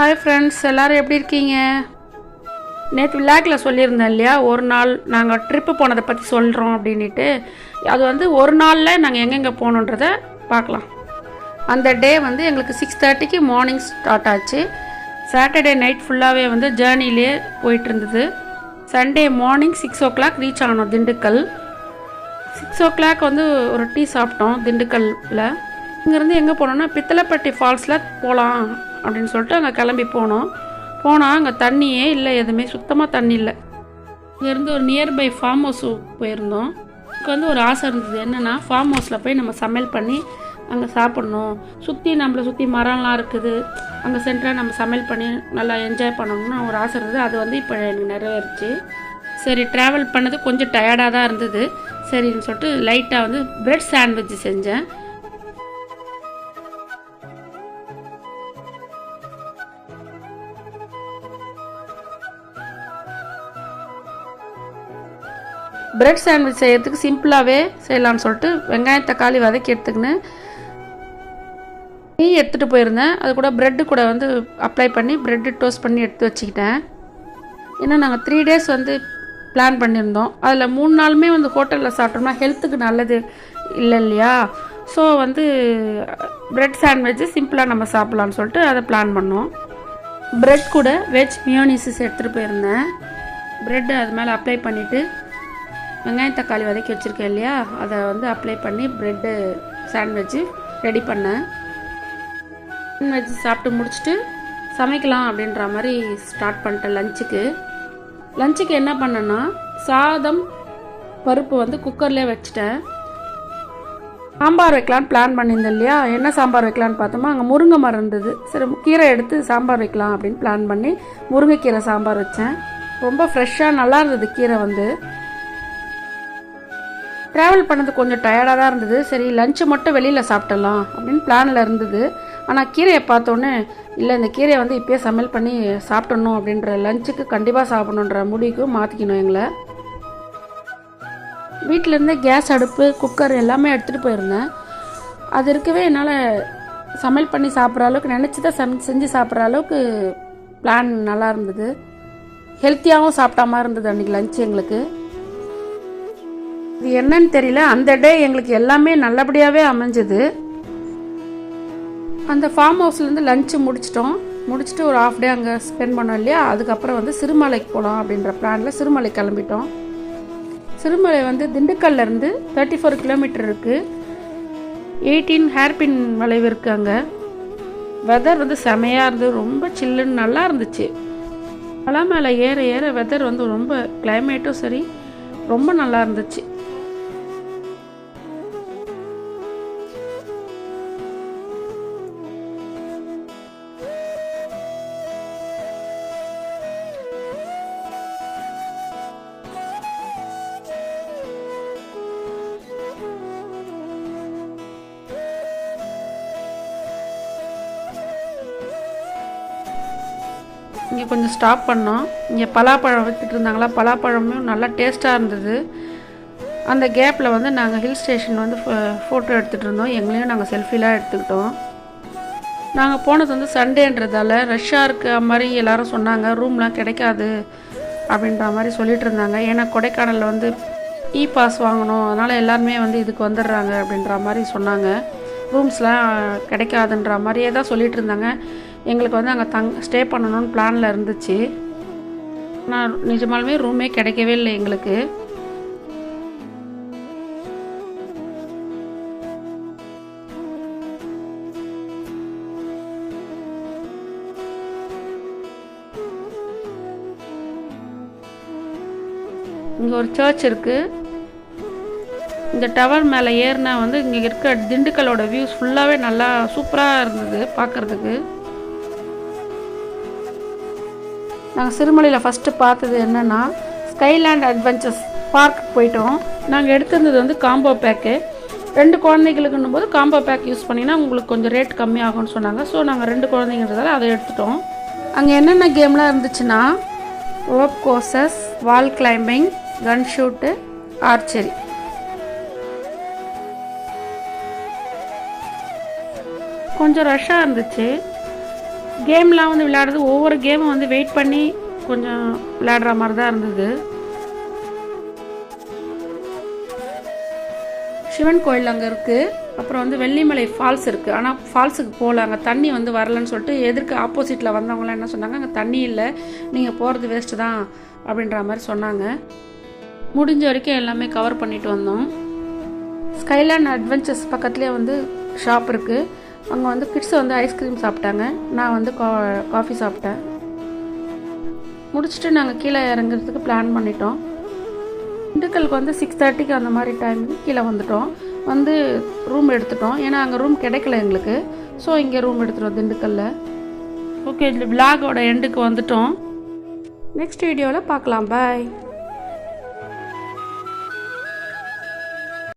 Hi friends, எல்லோரும் எப்படி இருக்கீங்க? நேற்று விளாக்கில் சொல்லியிருந்தேன் இல்லையா, ஒரு நாள் நாங்கள் ட்ரிப்பு போனதை பற்றி சொல்கிறோம் அப்படின்ட்டு. அது வந்து ஒரு நாளில் நாங்கள் எங்கெங்கே போகணுன்றதை பார்க்கலாம். அந்த டே வந்து எங்களுக்கு 6:30க்கு மார்னிங் ஸ்டார்ட் ஆச்சு. சாட்டர்டே நைட் ஃபுல்லாகவே வந்து ஜேர்னிலே போயிட்டு இருந்தது. சண்டே மார்னிங் 6 o'clock ரீச் ஆனோம் திண்டுக்கல். 6 o'clock வந்து ஒரு டீ சாப்பிட்டோம் திண்டுக்கல்லில். இங்கேருந்து எங்கே போனோன்னா பித்தளைப்பட்டி ஃபால்ஸில் போகலாம் அப்படின்னு சொல்லிட்டு அங்கே கிளம்பி போனால் அங்கே தண்ணியே இல்லை, எதுவுமே சுத்தமாக தண்ணி இல்லை. இங்கேருந்து ஒரு நியர்பை ஃபார்ம் ஹவுஸ் போயிருந்தோம். எனக்கு வந்து ஒரு ஆசை இருந்தது, என்னென்னா ஃபார்ம் ஹவுஸில் போய் நம்ம சமையல் பண்ணி அங்கே சாப்பிட்ணும். நம்மளை சுற்றி மரம்லாம் இருக்குது, அங்கே சென்டராக நம்ம சமையல் பண்ணி நல்லா என்ஜாய் பண்ணணும்னு ஒரு ஆசை இருந்தது. அது வந்து இப்போ எனக்கு நிறைவேறிச்சு. சரி, ட்ராவல் பண்ணது கொஞ்சம் டயர்டாக தான் இருந்தது. சரின்னு சொல்லிட்டு லைட்டாக வந்து பிரெட் சாண்ட்விச் செஞ்சேன். பிரெட் சாண்ட்விச் செய்கிறதுக்கு சிம்பிளாகவே செய்யலான்னு சொல்லிட்டு வெங்காயம் தக்காளி வதக்கி எடுத்துக்கின்னு டீ எடுத்துகிட்டு போயிருந்தேன். அது கூட ப்ரெட்டு கூட வந்து அப்ளை பண்ணி ப்ரெட்டு டோஸ்ட் பண்ணி எடுத்து வச்சுக்கிட்டேன். ஏன்னா நாங்கள் 3 days வந்து பிளான் பண்ணியிருந்தோம். அதில் 3 நாளுமே வந்து ஹோட்டலில் சாப்பிட்டோம்னா ஹெல்த்துக்கு நல்லது இல்லை இல்லையா. ஸோ வந்து ப்ரெட் சாண்ட்விட்சு சிம்பிளாக நம்ம சாப்பிட்லான்னு சொல்லிட்டு அதை பிளான் பண்ணோம். ப்ரெட் கூட வெஜ் மியோனிசஸ் எடுத்துகிட்டு போயிருந்தேன். ப்ரெட்டு அது மேலே அப்ளை பண்ணிவிட்டு வெங்காயம் தக்காளி வதக்கி வச்சுருக்கேன் இல்லையா, அதை வந்து அப்ளை பண்ணி ப்ரெட்டு சாண்ட்விட்சு ரெடி பண்ணேன். சாண்ட்விட்ச் சாப்பிட்டு முடிச்சுட்டு சமைக்கலாம் அப்படின்ற மாதிரி ஸ்டார்ட் பண்ணிட்டேன். லஞ்சுக்கு என்ன பண்ணேன்னா, சாதம் பருப்பு வந்து குக்கர்லேயே வச்சுட்டேன். சாம்பார் வைக்கலான்னு பிளான் பண்ணியிருந்தேன் இல்லையா. என்ன சாம்பார் வைக்கலான்னு பார்த்தோமா, அங்கே முருங்கை மரம் இருந்தது. சரி, கீரை எடுத்து சாம்பார் வைக்கலாம் அப்படின்னு பிளான் பண்ணி முருங்கைக்கீரை சாம்பார் வச்சேன். ரொம்ப ஃப்ரெஷ்ஷாக நல்லா இருந்தது கீரை வந்து. ட்ராவல் பண்ணது கொஞ்சம் டயர்டாக தான் இருந்தது. சரி, லஞ்சு மட்டும் வெளியில் சாப்பிடலாம் அப்படின்னு பிளானில் இருந்தது. ஆனால் கீரையை பார்த்தோன்னே, இல்லை இந்த கீரையை வந்து இப்போயே சமையல் பண்ணி சாப்பிடணும் அப்படின்ற, லஞ்சுக்கு கண்டிப்பாக சாப்பிடணுன்ற முடிவுக்கு மாற்றிக்கணும் எங்களை. வீட்டிலேருந்தே கேஸ் அடுப்பு குக்கர் எல்லாமே எடுத்துகிட்டு போயிருந்தேன். அது இருக்கவே என்னால் சமையல் பண்ணி சாப்பிட்ற அளவுக்கு, நினச்சி தான் செஞ்சு சாப்பிட்ற அளவுக்கு பிளான் நல்லா இருந்தது. ஹெல்த்தியாகவும் சாப்பிட்டா மாதிரி இருந்தது அன்றைக்கி லஞ்சு எங்களுக்கு. இது என்னன்னு தெரியல, அந்த டே எங்களுக்கு எல்லாமே நல்லபடியாகவே அமைஞ்சது. அந்த ஃபார்ம் ஹவுஸ்லேருந்து லஞ்சு முடிச்சுட்டு ஒரு ½ day அங்கே ஸ்பெண்ட் பண்ணோம் இல்லையா. அதுக்கப்புறம் வந்து சிறுமலைக்கு போகலாம் அப்படின்ற பிளானில் சிறுமலை கிளம்பிட்டோம். சிறுமலை வந்து திண்டுக்கல்லேருந்து 34 கிலோமீட்டர் இருக்குது. 18 ஹேர்பின் வளைவு இருக்குது. அங்கே வெதர் வந்து செமையாக இருந்தது, ரொம்ப சில்லுன்னு நல்லா இருந்துச்சு. மலை மேலே ஏற வெதர் வந்து ரொம்ப, கிளைமேட்டும் சரி ரொம்ப நல்லா இருந்துச்சு. இங்கே கொஞ்சம் ஸ்டாப் பண்ணோம். இங்கே பலாப்பழம் விற்றுட்டு இருந்தாங்களா, பலாப்பழமும் நல்லா டேஸ்ட்டாக இருந்தது. அந்த கேப்பில் வந்து நாங்கள் ஹில் ஸ்டேஷன் வந்து ஃபோட்டோ எடுத்துகிட்டு இருந்தோம். எங்களையும் நாங்கள் செல்ஃபிலாம் எடுத்துக்கிட்டோம். நாங்கள் போனது வந்து சண்டேன்றதால ரஷ்ஷாக இருக்க மாதிரி எல்லோரும் சொன்னாங்க. ரூம்லாம் கிடைக்காது அப்படின்ற மாதிரி சொல்லிகிட்டு இருந்தாங்க. ஏன்னா கொடைக்கானலில் வந்து பாஸ் வாங்கணும், அதனால் எல்லாருமே வந்து இதுக்கு வந்துடுறாங்க அப்படின்ற மாதிரி சொன்னாங்க. ரூம்ஸ்லாம் கிடைக்காதுன்ற மாதிரியே தான் சொல்லிகிட்டு இருந்தாங்க. எங்களுக்கு வந்து அங்கே ஸ்டே பண்ணணும்னு பிளானில் இருந்துச்சு. ஆனால் நிஜமாலுமே ரூமே கிடைக்கவே இல்லை எங்களுக்கு. இங்கே ஒரு சர்ச் இருக்குது. இந்த டவர் மேலே ஏறினா வந்து இங்கே இருக்க திண்டுக்கலோட வியூஸ் ஃபுல்லாகவே நல்லா சூப்பராக இருந்தது பார்க்குறதுக்கு. நாங்கள் சிறுமலையில் ஃபஸ்ட்டு பார்த்தது என்னென்னா, ஸ்கைலேண்ட் அட்வென்ச்சர்ஸ் பார்க் போயிட்டோம். நாங்கள் எடுத்திருந்தது வந்து காம்போ பேக்கு. 2 குழந்தைகளுக்குன்னும் போது காம்போ பேக் யூஸ் பண்ணிங்கன்னா உங்களுக்கு கொஞ்சம் ரேட் கம்மியாகும்னு சொன்னாங்க. ஸோ நாங்கள் 2 குழந்தைங்கிறதால அதை எடுத்துட்டோம். அங்கே என்னென்ன கேம்லாம் இருந்துச்சுன்னா, ரோப் கோர்சஸ், வால் கிளைம்பிங், கன் ஷூட்டு, ஆர்ச்சரி. கொஞ்சம் ரஷ்ஷாக இருந்துச்சு. கேம்லாம் வந்து விளையாடுறது ஒவ்வொரு கேமும் வந்து வெயிட் பண்ணி கொஞ்சம் விளையாடுற மாதிரி தான் இருந்தது. சிவன் கோயில் அங்கே இருக்குது. அப்புறம் வந்து வெள்ளிமலை ஃபால்ஸ் இருக்குது. ஆனால் ஃபால்ஸுக்கு போகல, அங்கே தண்ணி வந்து வரலன்னு சொல்லிட்டு எதிர்க்கு ஆப்போசிட்டில் வந்தவங்களாம் என்ன சொன்னாங்க, அங்கே தண்ணி இல்லை, நீங்கள் போகிறது வேஸ்ட்டு தான் அப்படின்ற மாதிரி சொன்னாங்க. முடிஞ்ச வரைக்கும் எல்லாமே கவர் பண்ணிட்டு வந்தோம். ஸ்கைலாண்ட் அட்வென்ச்சர்ஸ் பக்கத்துலேயே வந்து ஷாப் இருக்குது. அங்கே வந்து கிட்ஸ் வந்து ஐஸ்கிரீம் சாப்பிட்டாங்க, நான் வந்து காஃபி சாப்பிட்டேன். முடிச்சுட்டு நாங்கள் கீழே இறங்குறதுக்கு பிளான் பண்ணிட்டோம். திண்டுக்கலுக்கு வந்து 6:30க்கு அந்த மாதிரி டைமுக்கு கீழே வந்துட்டோம். வந்து ரூம் எடுத்துட்டோம், ஏன்னா அங்கே ரூம் கிடைக்கல எங்களுக்கு. ஸோ இங்கே ரூம் எடுத்துட்டோம் திண்டுக்கல்லில். ஓகே, இந்த விளாகோட எண்டுக்கு வந்துட்டோம். நெக்ஸ்ட் வீடியோவில் பார்க்கலாம். பாய்.